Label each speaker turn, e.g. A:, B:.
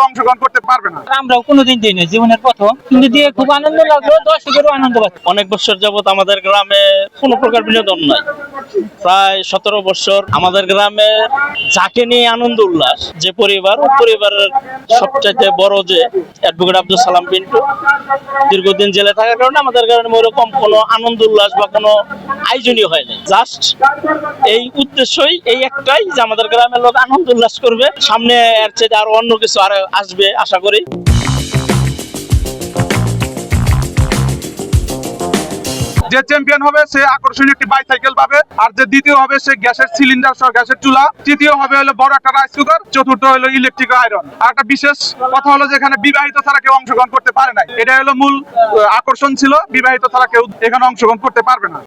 A: অংশগ্রহণ করতে পারবে না।
B: আমরাও কোনোদিন দিই না, জীবনের প্রথম, কিন্তু দিয়ে খুব আনন্দ লাগলো, দর্শকেরও আনন্দ পাচ্ছে।
C: অনেক বছর যাবত আমাদের গ্রামে কোনো প্রকার বিনোদন নাই। প্রায় 17 বছর আমাদের গ্রামে যাকে নিয়ে আনন্দ উল্লাস, যে পরিবার, ও পরিবারের সবচাইতে বড় যে অ্যাডভোকেট আব্দুল সালাম পিন্টু দীর্ঘদিন জেলে থাকার কারণে আমাদের গ্রামে ওরকম কোনো আনন্দ উল্লাস বা কোনো আয়োজনই হয় না। জাস্ট এই উদ্দেশ্যই এই একটাই যে আমাদের গ্রামের লোক আনন্দ উল্লাস করবে, সামনে এর চেয়ে আরো অন্য কিছু আর আসবে আশা করি।
A: যে চ্যাম্পিয়ন হবে সে আকর্ষণীয় একটি বাইসাইকেল পাবে, আর যে দ্বিতীয় হবে সে গ্যাসের সিলিন্ডার সহ গ্যাসের চুলা, তৃতীয় হবে হলো বড় একটা রাইস কুকার, চতুর্থ হলো ইলেকট্রিক আয়রন। আর একটা বিশেষ কথা হলো যে এখানে বিবাহিত ছাড়া কেউ অংশগ্রহণ করতে পারে না, এটা হলো মূল আকর্ষণ ছিল, বিবাহিত ছাড়া কেউ এখানে অংশগ্রহণ করতে পারবে না।